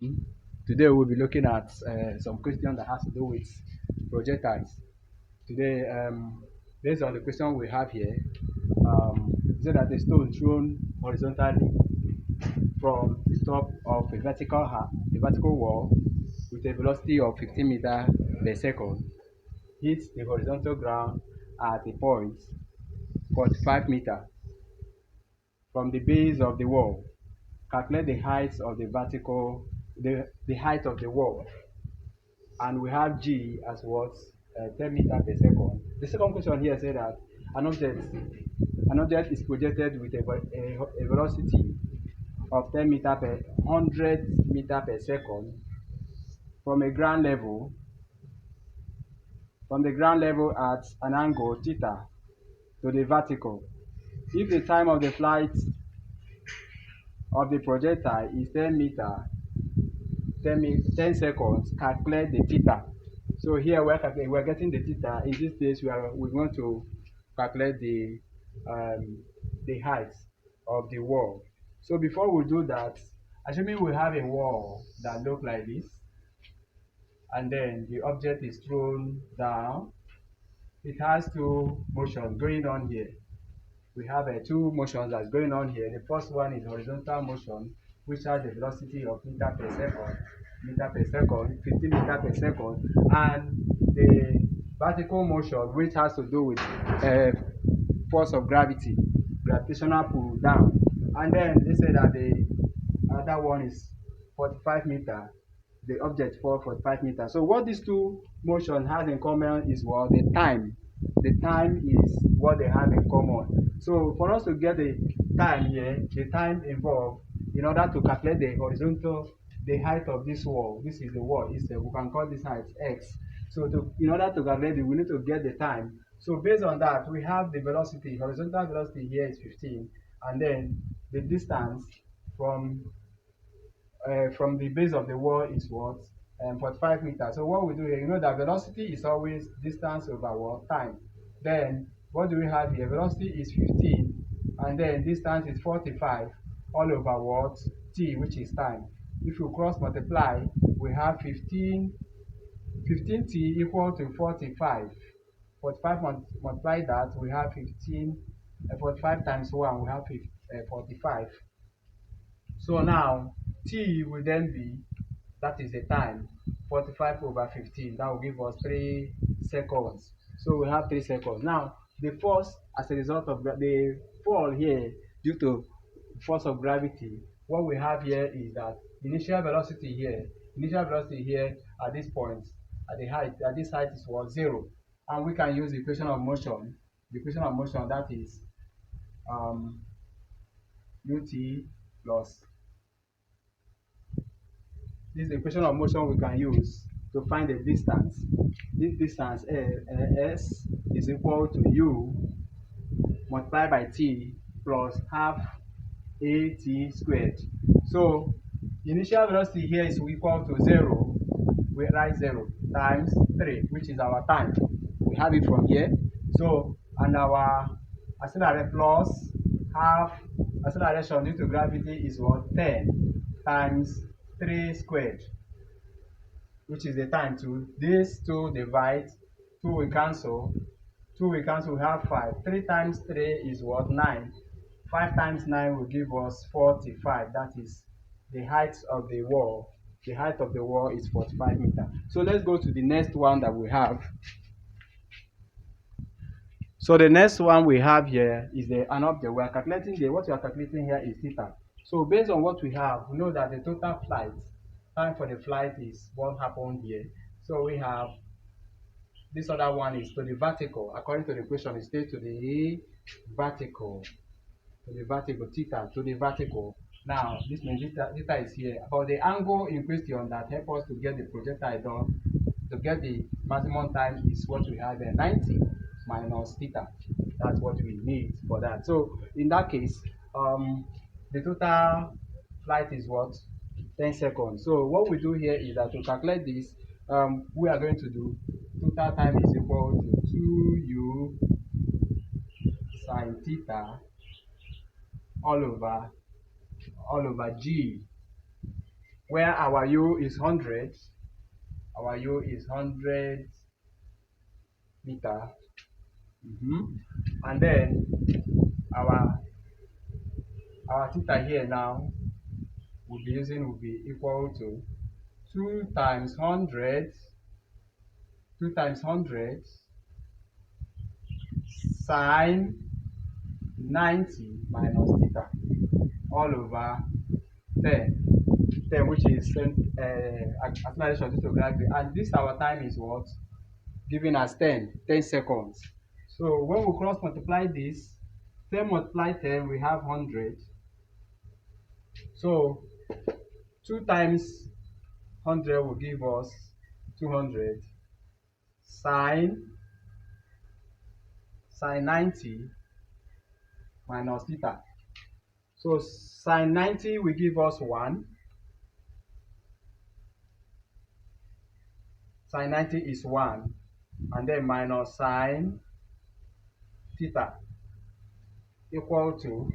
Today we'll be looking at some question that has to do with projectiles. Today, based on the question we have here, is that a stone thrown horizontally from the top of a vertical wall with a velocity of 15 meters per second hits the horizontal ground at a point 45 meters from the base of the wall. Calculate the height of the height of the wall, and we have G as what 10 meters per second. The second question here said that an object an object is projected with a velocity of 10 meter per 100 meter per second from a ground level at an angle theta to the vertical. If the time of the flight of the projectile is 10 meter 10 seconds, calculate the theta. So here we're getting the theta. In this case, we want to calculate the height of the wall. So before we do that, assuming we have a wall that look like this, and then the object is thrown down, it has two motions going on here. We have two motions that's going on here. The first one is horizontal motion, which has a velocity of meter per second, 15 meter per second, and the vertical motion, which has to do with force of gravity, gravitational pull down. And then they say that the other one is 45 meter. The object for 45 meters. So what these two motion has in common is what the time. The time is what they have in common. So for us to get the time here, the time involved in order to calculate the height of this wall. This is the wall. We can call this height x. So in order to calculate it, we need to get the time. So based on that, we have the velocity. Horizontal velocity here is 15, and then the distance from from the base of the wall is what 45 meters. So what we do here, you know that velocity is always distance over what time. Then what do we have here? Velocity is 15, and then distance is 45 all over what t, which is time. If you cross multiply, we have 15t equal to 45. 45 multiply that, we have 15. 45 times 1, we have 45. So now t will then be, that is the time, 45 over 15. That will give us 3 seconds. So we have 3 seconds. Now the force as a result of the fall here due to force of gravity, what we have here is that initial velocity here at this point, at this height is what 0. And we can use the equation of motion. The equation of motion, that is ut plus, this is the equation of motion we can use to find the distance. This distance s is equal to u multiplied by t plus half at squared. So initial velocity here is equal to 0. We write 0 times 3, which is our time. We have it from here. So, and our acceleration plus half acceleration due to gravity is what 10 times 3 squared, which is the time. To this 2 divide, 2 will cancel, we have 5. 3 times 3 is what 9. 5 times 9 will give us 45. That is the height of the wall. The height of the wall is 45 meters. So let's go to the next one that we have. So the next one we have here is an object. We are calculating what we are calculating here is theta. So based on what we have, we know that the total flight time for the flight is what happened here. So we have this other one is to the vertical. According to the equation, it stays to the vertical, theta to the vertical. Now this means theta is here, but the angle in question that help us to get the projectile done, to get the maximum time, is what we have there, 90 minus theta. That's what we need for that. So in that case, the total flight is what 10 seconds. So what we do here is that to calculate this, we are going to do total time is equal to 2u sine theta all over g. where our u is 100. Our u is 100 meter. And then our theta here now will be equal to 2 times 100, 2 times 100 sine 90 minus theta all over 10, 10 which is acceleration due to gravity. And this our time is what? Giving us 10 seconds. So when we cross multiply this, 10 multiply 10, we have 100. So 2 times 100 will give us 200 sine 90 minus theta. So sine 90 will give us 1. Sine 90 is 1. And then minus sine theta equal to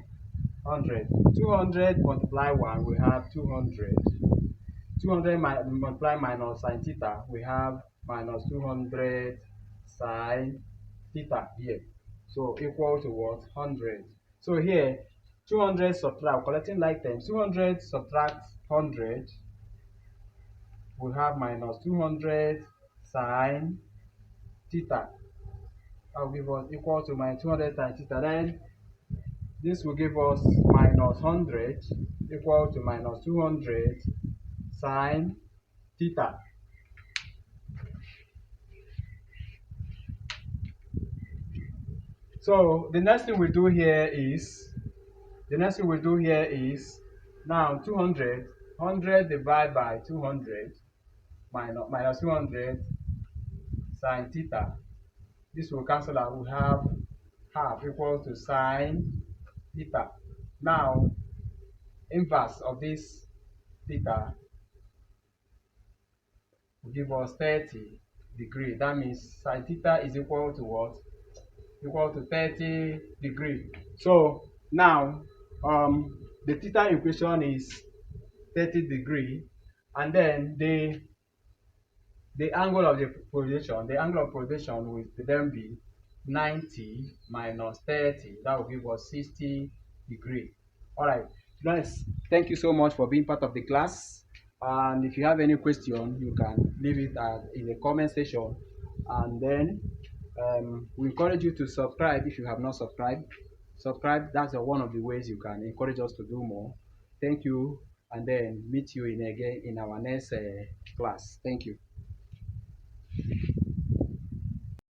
100. 200 multiply 1, we have 200. 200 multiply minus sine theta, we have minus 200 sine theta here. So equal to what? 100. So here, 200 subtract, collecting like terms, 200 subtract 100, we have minus 200 sine theta. That will give us equal to minus 200 sine theta. Then this will give us minus 100 equal to minus 200 sine theta. So the next thing we do here is now 200 divided by 200 minus 200 sine theta. This will cancel out. We have half equal to sine theta. Now inverse of this theta will give us 30 degree. That means sine theta is equal to what? Equal to 30 degree. So now the theta equation is 30 degree, and then the angle of projection will then be 90 minus 30. That will give us 60 degree. All right, guys, thank you so much for being part of the class. And if you have any question, you can leave it in the comment section. And then we encourage you to subscribe if you have not subscribed. Subscribe, that's one of the ways you can encourage us to do more. Thank you, and then meet you again in our next class. Thank you.